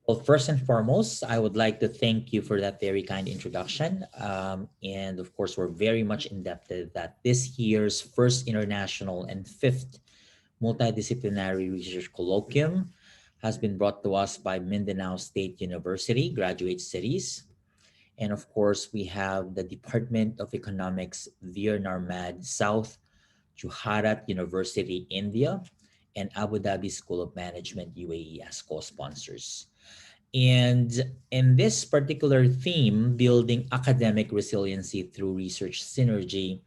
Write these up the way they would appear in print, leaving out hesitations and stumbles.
Well, first and foremost, I would like to thank you for that very kind introduction. And of course, we're very much indebted that this year's first international and fifth multidisciplinary research colloquium has been brought to us by Mindanao State University graduate studies. And of course, we have the Department of Economics, Veer Narmad South Juharat University, India, and Abu Dhabi School of Management, UAE, as co-sponsors. And in this particular theme, building academic resiliency through research synergy,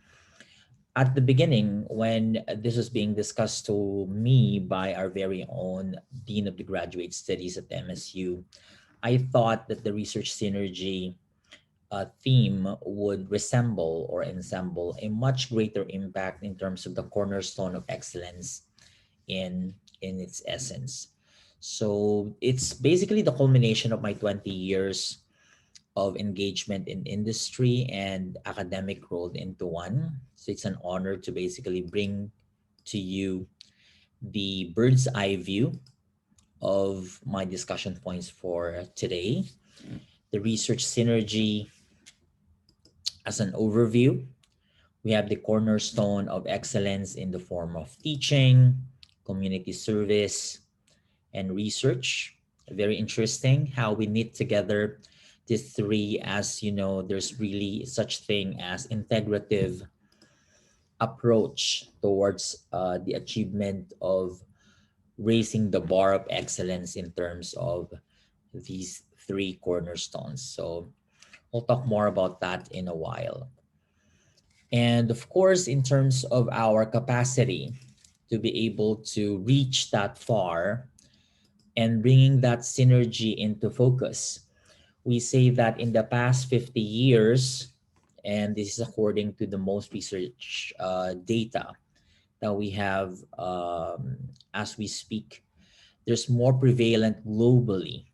at the beginning, when this was being discussed to me by our very own Dean of the Graduate Studies at MSU, I thought that the research synergy theme would resemble or ensemble a much greater impact in terms of the cornerstone of excellence in its essence. So it's basically the culmination of my 20 years of engagement in industry and academic rolled into one. So it's an honor to basically bring to you the bird's eye view of my discussion points for today. The research synergy as an overview. We have the cornerstone of excellence in the form of teaching, community service, and research. Very interesting how we knit together these three. As you know, there's really such thing as integrative approach towards the achievement of raising the bar of excellence in terms of these three cornerstones. So we'll talk more about that in a while. And of course, in terms of our capacity to be able to reach that far and bringing that synergy into focus, we say that in the past 50 years, and this is according to the most research data that we have as we speak, there's more prevalent globally.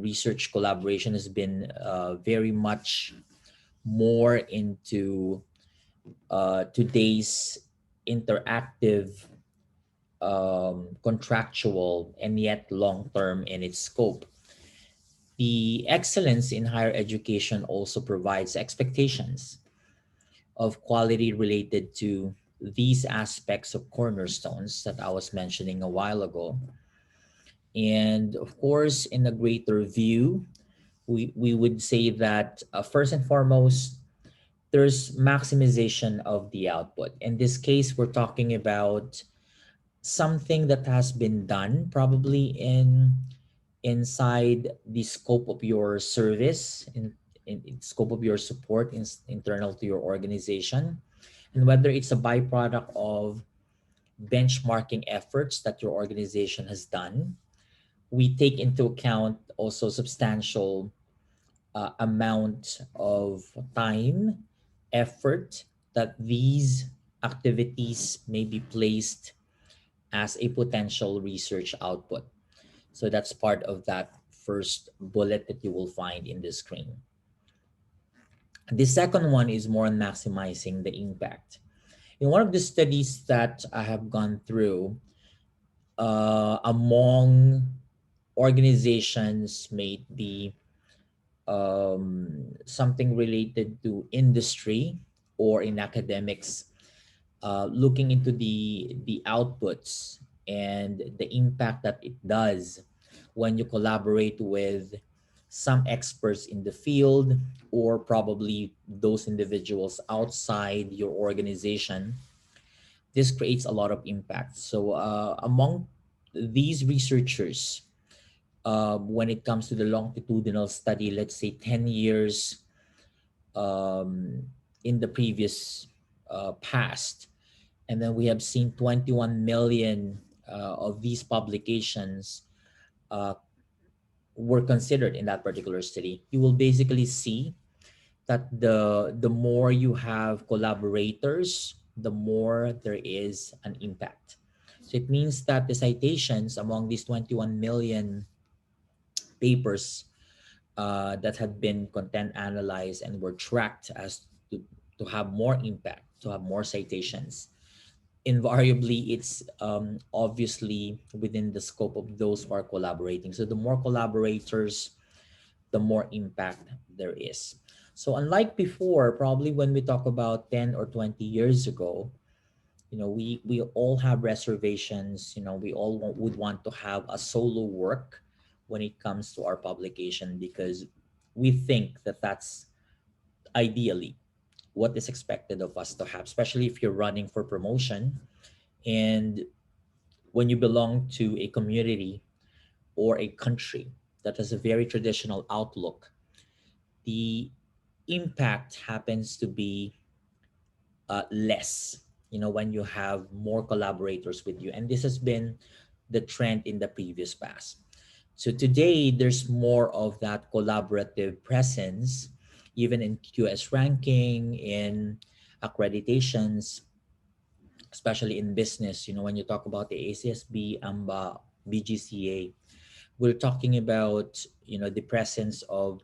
Research collaboration has been very much more into today's interactive, contractual, and yet long term in its scope. The excellence in higher education also provides expectations of quality related to these aspects of cornerstones that I was mentioning a while ago. And of course, in a greater view, we would say that first and foremost, there's maximization of the output. In this case, we're talking about something that has been done probably inside the scope of your service, in scope of your support internal to your organization, and whether it's a byproduct of benchmarking efforts that your organization has done. We take into account also substantial amount of time, effort that these activities may be placed as a potential research output. So that's part of that first bullet that you will find in the screen. The second one is more on maximizing the impact. In one of the studies that I have gone through, among organizations may be something related to industry or in academics, looking into the outputs and the impact that it does when you collaborate with some experts in the field or probably those individuals outside your organization. This creates a lot of impact. So among these researchers, when it comes to the longitudinal study, let's say 10 years in the previous past, and then we have seen 21 million of these publications uh, were considered in that particular study. You will basically see that the more you have collaborators, the more there is an impact. So it means that the citations among these 21 million papers that had been content analyzed and were tracked as to have more impact, to have more citations. invariably it's obviously within the scope of those who are collaborating. So the more collaborators, the more impact there is. So unlike before, probably when we talk about 10 or 20 years ago, we all have reservations. We all would want to have a solo work when it comes to our publication, because we think that that's ideally what is expected of us to have, especially if you're running for promotion and when you belong to a community or a country that has a very traditional outlook. The impact happens to be less, when you have more collaborators with you. And this has been the trend in the previous past. So today, there's more of that collaborative presence, even in QS ranking, in accreditations, especially in business. When you talk about the ACSB, AMBA, BGCA, we're talking about, the presence of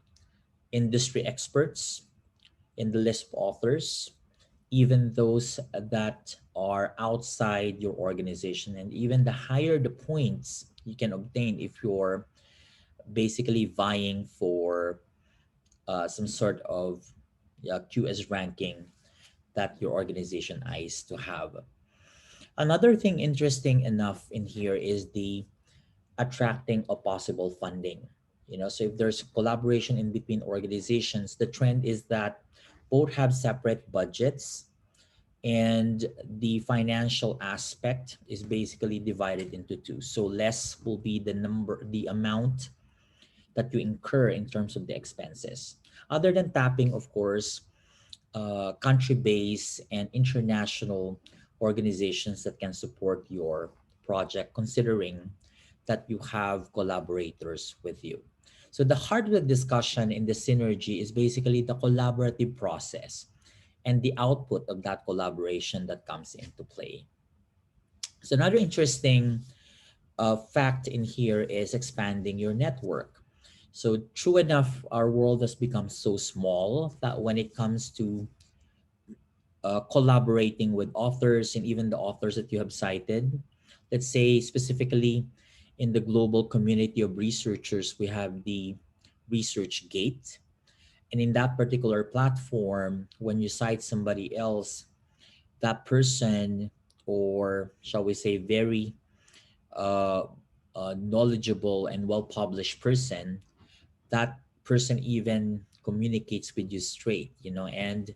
industry experts in the list of authors, even those that are outside your organization. And even the higher the points you can obtain if you're basically vying for some sort of QS ranking that your organization eyes to have. Another thing interesting enough in here is the attracting of possible funding. So if there's collaboration in between organizations, the trend is that both have separate budgets, and the financial aspect is basically divided into two. So less will be the amount that you incur in terms of the expenses. Other than tapping, of course, country-based and international organizations that can support your project, considering that you have collaborators with you. So the heart of the discussion in the synergy is basically the collaborative process and the output of that collaboration that comes into play. So another interesting fact in here is expanding your network. So true enough, our world has become so small that when it comes to collaborating with authors and even the authors that you have cited, let's say specifically in the global community of researchers, we have the Research Gate. And in that particular platform, when you cite somebody else, that person, or shall we say very uh, knowledgeable and well published person, that person even communicates with you straight. And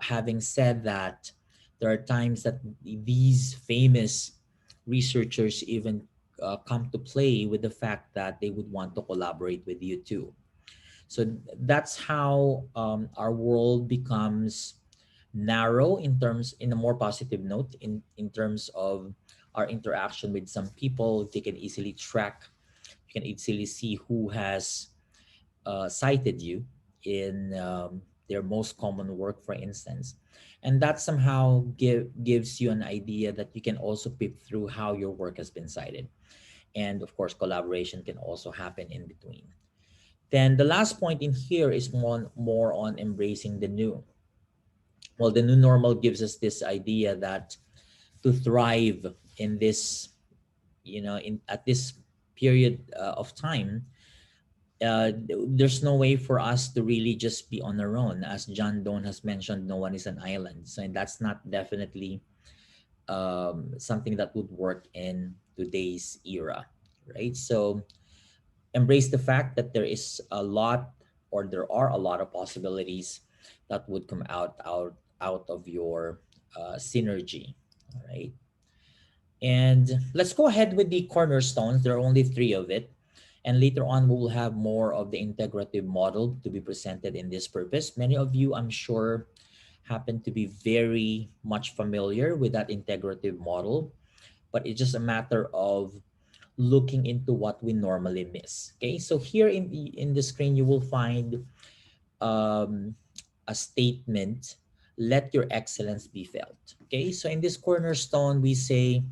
having said that, there are times that these famous researchers even come to play with the fact that they would want to collaborate with you too. So that's how our world becomes narrow in a more positive note, in terms of our interaction with some people. They can easily track, you can easily see who has cited you in their most common work, for instance. And that somehow gives you an idea that you can also peep through how your work has been cited. And of course, collaboration can also happen in between. Then the last point in here is more on embracing the new. Well, the new normal gives us this idea that to thrive in this, in at this period of time, there's no way for us to really just be on our own. As John Donne has mentioned, no one is an island. So that's not definitely something that would work in today's era, right? So embrace the fact that there is a lot, or there are a lot of possibilities that would come out of your synergy. All right. And let's go ahead with the cornerstones. There are only three of it. And later on, we will have more of the integrative model to be presented in this purpose. Many of you, I'm sure, happen to be very much familiar with that integrative model, but it's just a matter of looking into what we normally miss. Okay, so here in the screen, you will find um, a statement, let your excellence be felt. Okay, so in this cornerstone, we say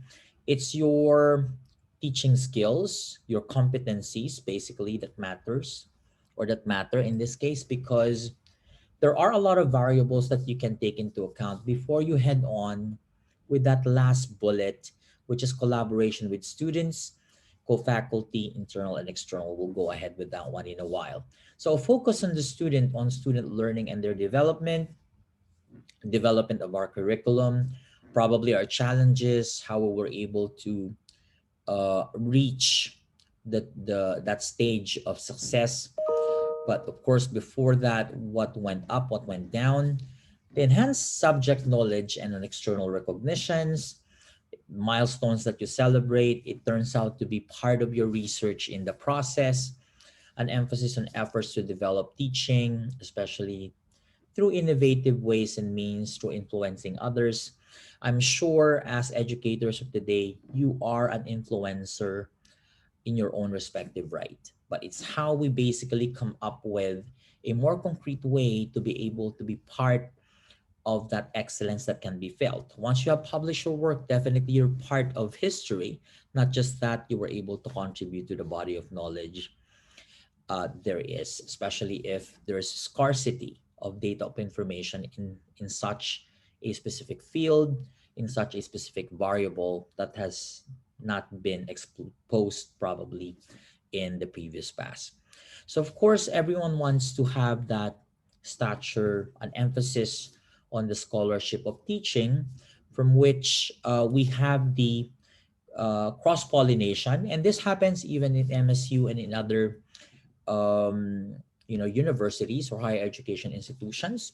it's your teaching skills, your competencies, basically, that matters, or that matter in this case, because there are a lot of variables that you can take into account before you head on with that last bullet, which is collaboration with students, co-faculty, internal and external. We'll go ahead with that one in a while. So focus on the student, on student learning and their development of our curriculum, probably our challenges, how we were able to reach the that stage of success. But of course, before that, what went up, what went down, the enhanced subject knowledge and an external recognitions, milestones that you celebrate. It turns out to be part of your research in the process, an emphasis on efforts to develop teaching, especially through innovative ways and means to influencing others. I'm sure as educators of today, you are an influencer in your own respective right. But it's how we basically come up with a more concrete way to be able to be part of that excellence that can be felt. Once you have published your work, definitely you're part of history, not just that you were able to contribute to the body of knowledge there is, especially if there's scarcity of data of information in such a specific field, in such a specific variable that has not been exposed probably in the previous past. So of course, everyone wants to have that stature, an emphasis on the scholarship of teaching, from which we have the cross pollination, and this happens even in MSU and in other um, universities or higher education institutions,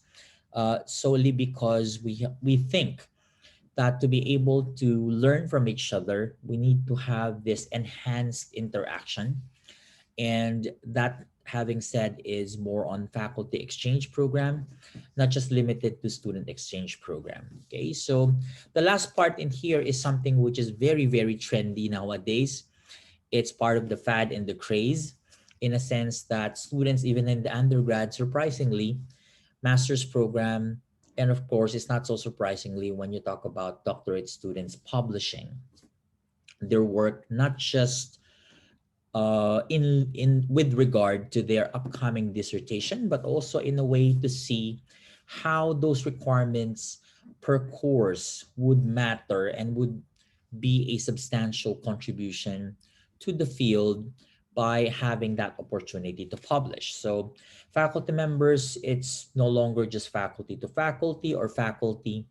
solely because we think that to be able to learn from each other, we need to have this enhanced interaction. And that, having said, is more on faculty exchange program, not just limited to student exchange program. Okay, so the last part in here is something which is very, very trendy nowadays. It's part of the fad and the craze, in a sense that students, even in the undergrad, surprisingly, master's program, and of course, it's not so surprisingly when you talk about doctorate students publishing their work, not just in with regard to their upcoming dissertation, but also in a way to see how those requirements per course would matter and would be a substantial contribution to the field by having that opportunity to publish. So faculty members, it's no longer just faculty to faculty or faculty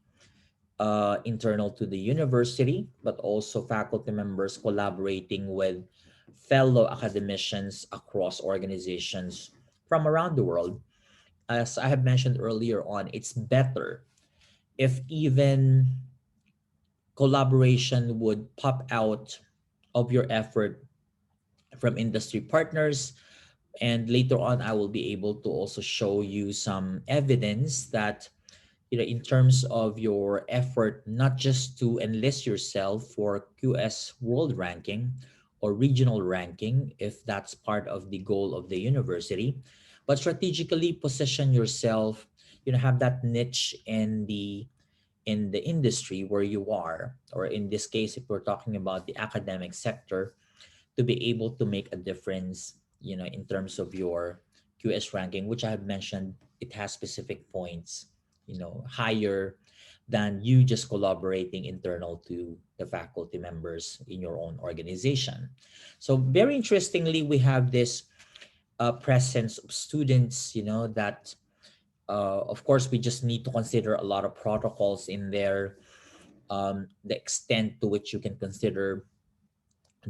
internal to the university, but also faculty members collaborating with fellow academicians across organizations from around the world. As I have mentioned earlier on, it's better if even collaboration would pop out of your effort from industry partners. And later on, I will be able to also show you some evidence that, in terms of your effort, not just to enlist yourself for QS world ranking or regional ranking, if that's part of the goal of the university, but strategically position yourself, have that niche in the industry where you are, or in this case, if we're talking about the academic sector, to be able to make a difference, in terms of your QS ranking, which I have mentioned, it has specific points, higher than you just collaborating internal to the faculty members in your own organization. So very interestingly, we have this presence of students, that of course we just need to consider a lot of protocols in there, the extent to which you can consider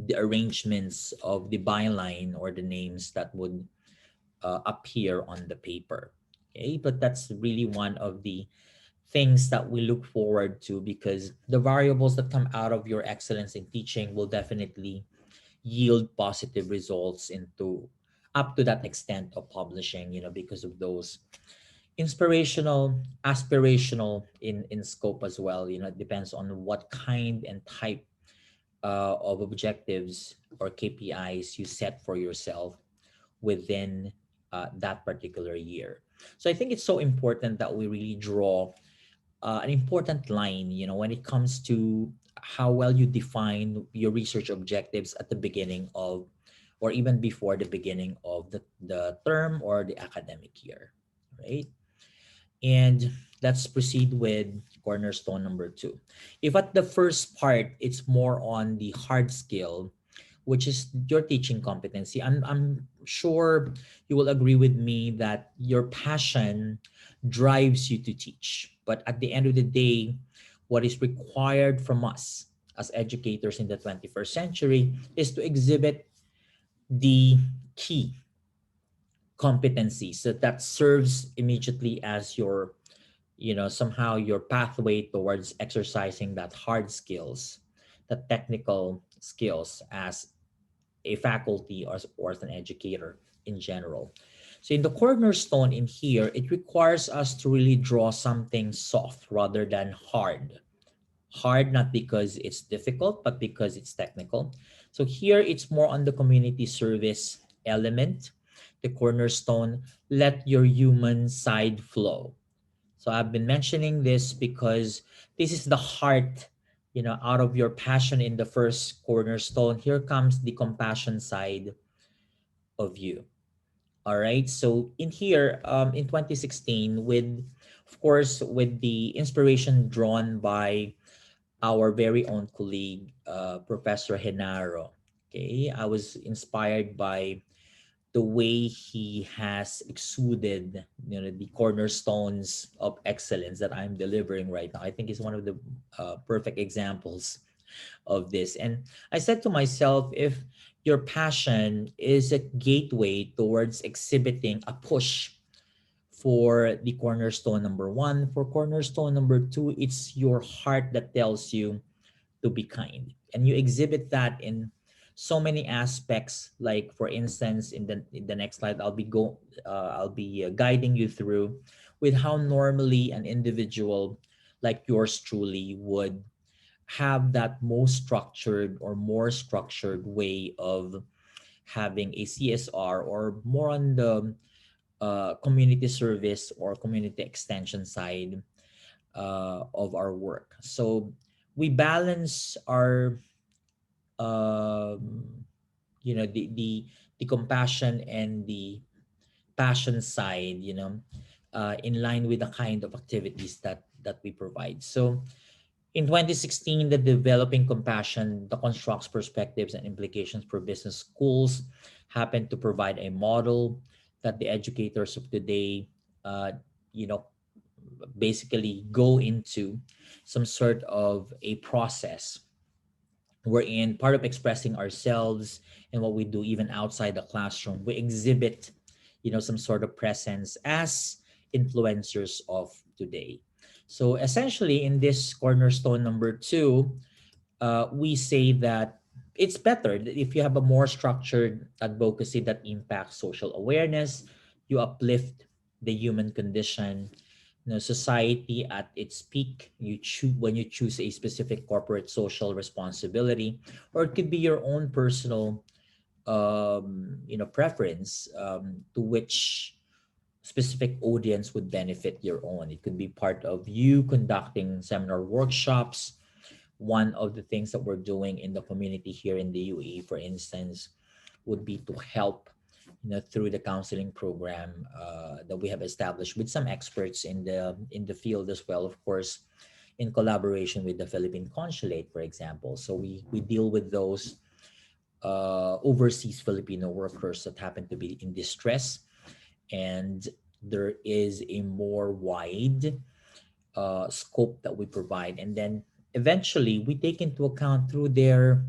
the arrangements of the byline or the names that would appear on the paper. Okay, but that's really one of the things that we look forward to, because the variables that come out of your excellence in teaching will definitely yield positive results into up to that extent of publishing, because of those inspirational, aspirational in scope as well. It depends on what kind and type of objectives or KPIs you set for yourself within that particular year. So I think it's so important that we really draw an important line, when it comes to how well you define your research objectives at the beginning of, or even before the beginning of the term or the academic year, right? And let's proceed with cornerstone number two. If at the first part, it's more on the hard skill, which is your teaching competency, I'm sure you will agree with me that your passion drives you to teach. But at the end of the day, what is required from us as educators in the 21st century is to exhibit the key competencies that serves immediately as your, somehow your pathway towards exercising that hard skills, the technical skills as a faculty or as an educator in general. So in the cornerstone in here, it requires us to really draw something soft rather than hard. Hard not because it's difficult, but because it's technical. So here it's more on the community service element, the cornerstone, let your human side flow. So I've been mentioning this because this is the heart, out of your passion in the first cornerstone. Here comes the compassion side of you. All right. So in here, in 2016, of course, with the inspiration drawn by our very own colleague, Professor Henaro. Okay, I was inspired by the way he has exuded, the cornerstones of excellence that I'm delivering right now. I think is one of the perfect examples of this. And I said to myself, if your passion is a gateway towards exhibiting a push for the cornerstone number one, for cornerstone number two, it's your heart that tells you to be kind. And you exhibit that in so many aspects. Like for instance, in the next slide, I'll be guiding you through with how normally an individual like yours truly would have that most structured or more structured way of having a CSR, or more on the community service or community extension side of our work. So we balance our um, the compassion and the passion side, in line with the kind of activities that we provide. So in 2016, the Developing Compassion, the Constructs Perspectives and Implications for Business Schools happened to provide a model that the educators of today, uh, you know, basically go into some sort of a process wherein part of expressing ourselves and what we do even outside the classroom, we exhibit, some sort of presence as influencers of today. So essentially, in this cornerstone number two, we say that it's better that if you have a more structured advocacy that impacts social awareness, you uplift the human condition, society at its peak. You choose when you choose a specific corporate social responsibility, or it could be your own personal, preference, to which specific audience would benefit your own. It could be part of you conducting seminar workshops. One of the things that we're doing in the community here in the UAE, for instance, would be to help, through the counseling program that we have established with some experts in the field as well, of course, in collaboration with the Philippine Consulate, for example. So we deal with those overseas Filipino workers that happen to be in distress, and there is a more wide scope that we provide, and then eventually we take into account through their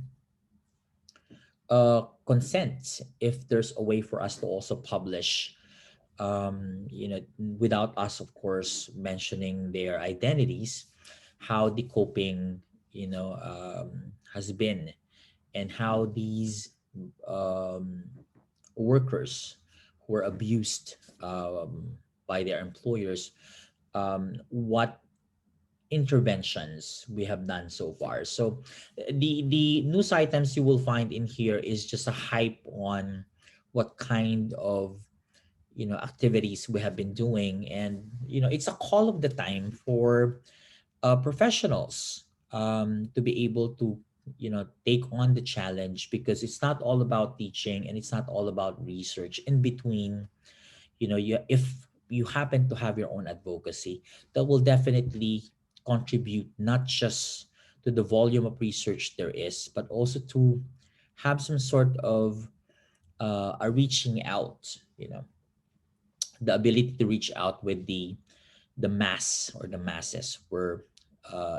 consent if there's a way for us to also publish, without us of course mentioning their identities, how the coping, has been, and how these um, workers who are abused by their employers, what interventions we have done so far. So the news items you will find in here is just a hype on what kind of, activities we have been doing. And it's a call of the time for professionals to be able to, take on the challenge, because it's not all about teaching and it's not all about research. In between, if you happen to have your own advocacy, that will definitely contribute not just to the volume of research there is, but also to have some sort of a reaching out, the ability to reach out with the mass or the masses, where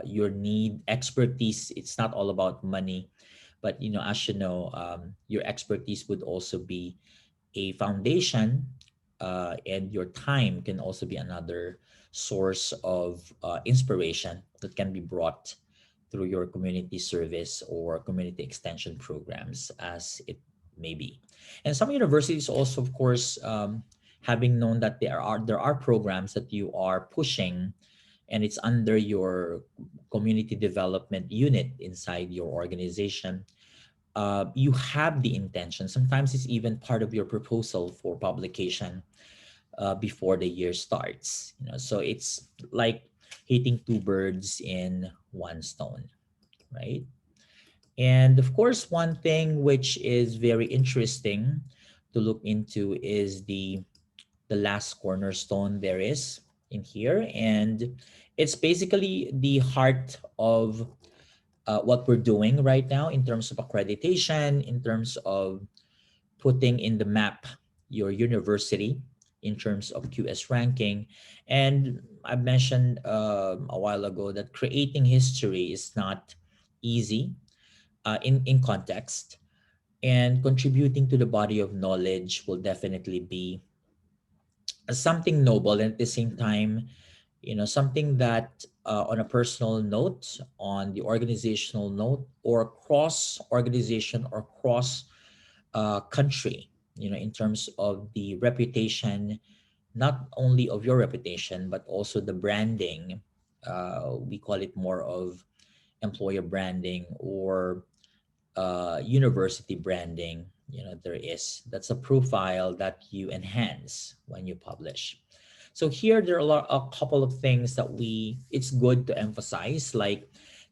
your need expertise, it's not all about money, but as you know, your expertise would also be a foundation, and your time can also be another source of inspiration that can be brought through your community service or community extension programs, as it may be. And some universities also, of course, having known that there are programs that you are pushing, and it's under your community development unit inside your organization, you have the intention. Sometimes it's even part of your proposal for publication before the year starts. So it's like hitting two birds in one stone, right? And of course, one thing which is very interesting to look into is the last cornerstone there is in here, and it's basically the heart of what we're doing right now in terms of accreditation, in terms of putting in the map your university in terms of QS ranking. And I mentioned a while ago that creating history is not easy in context, and contributing to the body of knowledge will definitely be something noble, and at the same time, something that on a personal note, on the organizational note, or cross organization or cross country, in terms of the reputation, not only of your reputation, but also the branding. We call it more of employer branding or university branding. There is, that's a profile that you enhance when you publish. So here there are a couple of things that it's good to emphasize, like,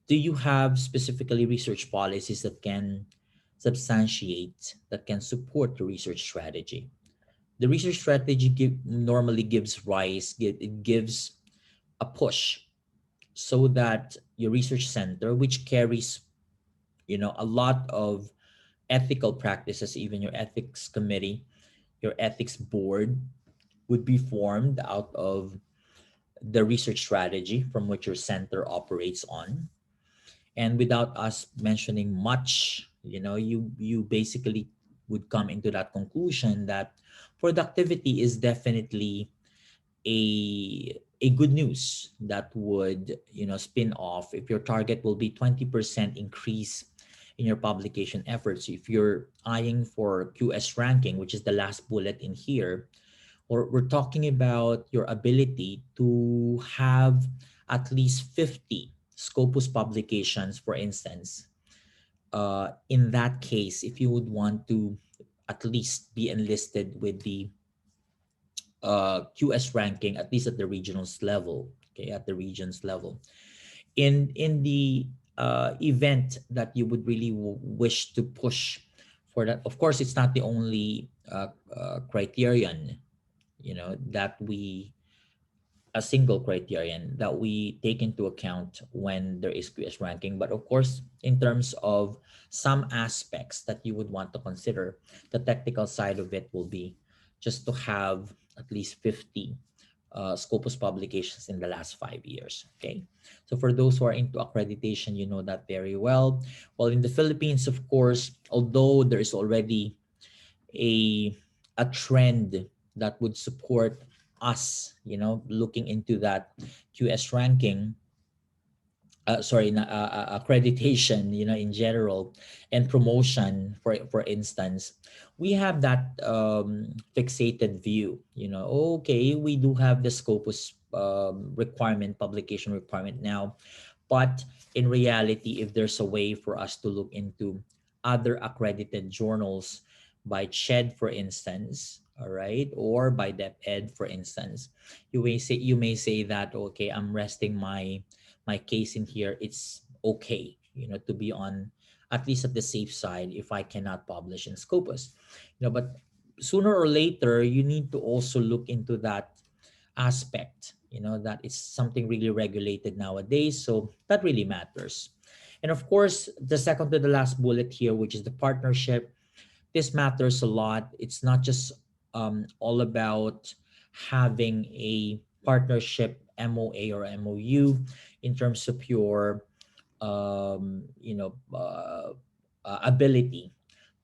do you have specifically research policies that can substantiate, that can support the research strategy? The research strategy normally gives rise, it gives a push, so that your research center, which carries a lot of ethical practices, even your ethics committee, your ethics board, would be formed out of the research strategy from which your center operates on. And without us mentioning much, you basically would come into that conclusion that productivity is definitely a good news that would spin off if your target will be 20% increase in your publication efforts. If you're eyeing for QS ranking, which is the last bullet in here, or we're talking about your ability to have at least 50 Scopus publications, for instance. In that case, if you would want to at least be enlisted with the QS ranking, at least at the regionals level, okay, at the regions level, in the event that you would really wish to push for that. Of course, it's not the only criterion, that we a single criterion that we take into account when there is QS ranking. But of course, in terms of some aspects that you would want to consider, the technical side of it will be just to have at least 50 Scopus publications in the last 5 years. Okay. So for those who are into accreditation, you know that very well. Well, in the Philippines, of course, although there is already a a trend that would support us, looking into that QS ranking, accreditation, in general, and promotion, for instance, we have that fixated view. Okay, we do have the Scopus requirement, publication requirement now, but in reality, if there's a way for us to look into other accredited journals by CHED, for instance, all right, or by DepEd, for instance, you may say that, okay, I'm resting my case in here. It's okay, to be on at least at the safe side if I cannot publish in Scopus. But sooner or later, you need to also look into that aspect, that is something really regulated nowadays. So that really matters. And of course, the second to the last bullet here, which is the partnership, this matters a lot. It's not just all about having a partnership MOA or MOU in terms of your ability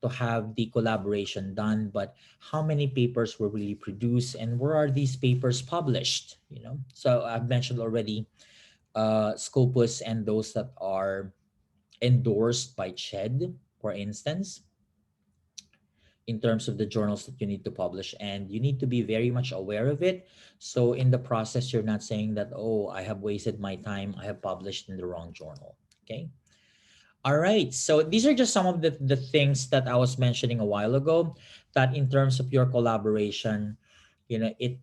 to have the collaboration done, but how many papers were really produced and where are these papers published? So I've mentioned already Scopus and those that are endorsed by CHED, for instance, in terms of the journals that you need to publish, and you need to be very much aware of it. So in the process, you're not saying that, oh, I have wasted my time, I have published in the wrong journal. Okay. All right. So these are just some of the things that I was mentioning a while ago, that in terms of your collaboration, it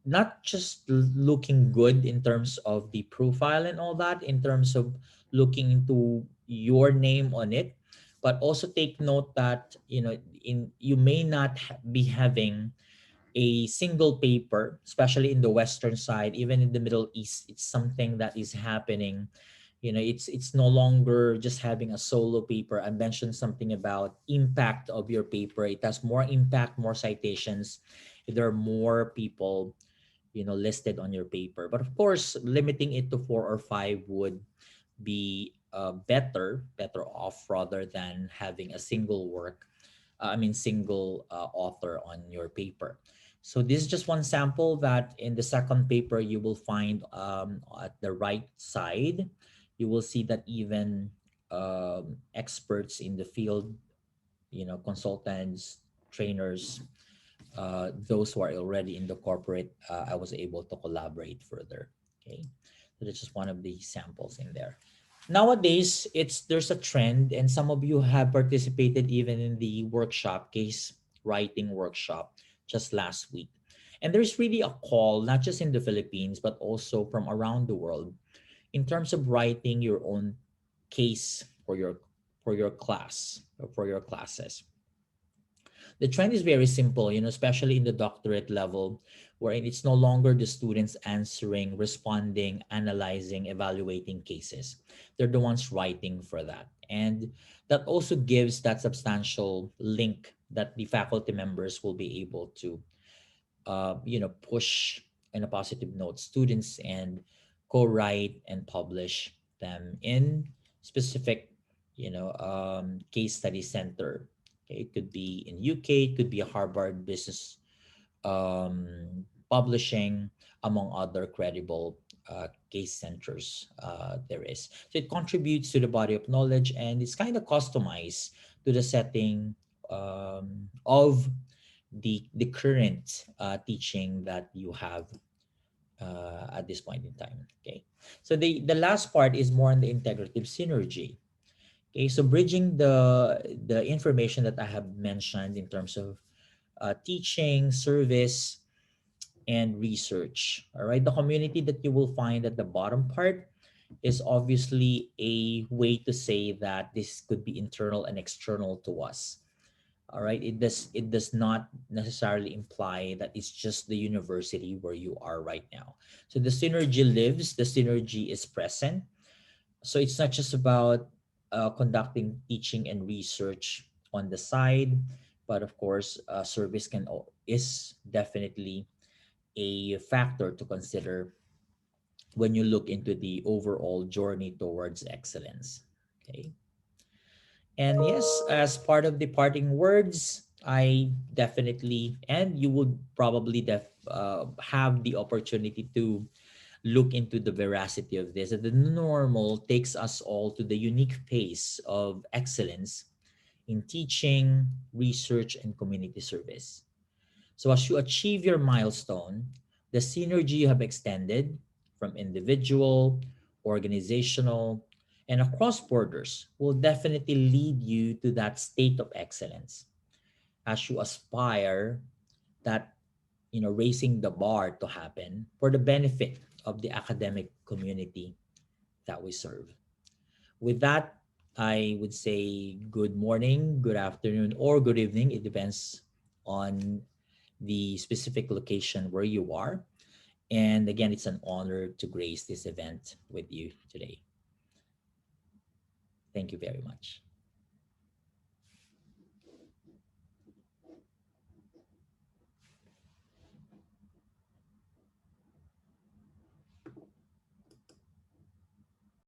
not just looking good in terms of the profile and all that, in terms of looking into your name on it, but also take note that, in you may not be having a single paper, especially in the Western side, even in the Middle East. It's something that is happening. It's no longer just having a solo paper. I mentioned something about impact of your paper. It has more impact, more citations. There are more people, listed on your paper. But of course, limiting it to four or five would be better off, rather than having a single work, single author on your paper. So this is just one sample, that in the second paper you will find, at the right side, you will see that even experts in the field, consultants, trainers, those who are already in the corporate, I was able to collaborate further. Okay, so that's just one of the samples in there. Nowadays, there's a trend, and some of you have participated even in the workshop, case writing workshop, just last week. And there's really a call, not just in the Philippines, but also from around the world, in terms of writing your own case for your class, or for your classes. The trend is very simple, especially in the doctorate level, wherein it's no longer the students answering, responding, analyzing, evaluating cases. They're the ones writing for that. And that also gives that substantial link that the faculty members will be able to, push in a positive note students, and co-write and publish them in specific, case study center. Okay, it could be in UK, it could be a Harvard Business Publishing, among other credible case centers there is. So it contributes to the body of knowledge, and it's kind of customized to the setting of the current teaching that you have at this point in time. Okay, so the last part is more on the integrative synergy. Okay, so bridging the information that I have mentioned in terms of teaching, service, and research. All right, the community that you will find at the bottom part is obviously a way to say that this could be internal and external to us. All right, it does not necessarily imply that it's just the university where you are right now. So the synergy lives, the synergy is present. So it's not just about conducting teaching and research on the side, but of course, service is definitely a factor to consider when you look into the overall journey towards excellence. Okay. And yes, as part of the parting words, I definitely, and you would probably have the opportunity to look into the veracity of this. That the normal takes us all to the unique pace of excellence in teaching, research, and community service. So as you achieve your milestone, the synergy you have extended from individual, organizational, and across borders will definitely lead you to that state of excellence as you aspire that, raising the bar to happen for the benefit of the academic community that we serve. With that, I would say good morning, good afternoon, or good evening. It depends on the specific location where you are. And again, it's an honor to grace this event with you today. Thank you very much.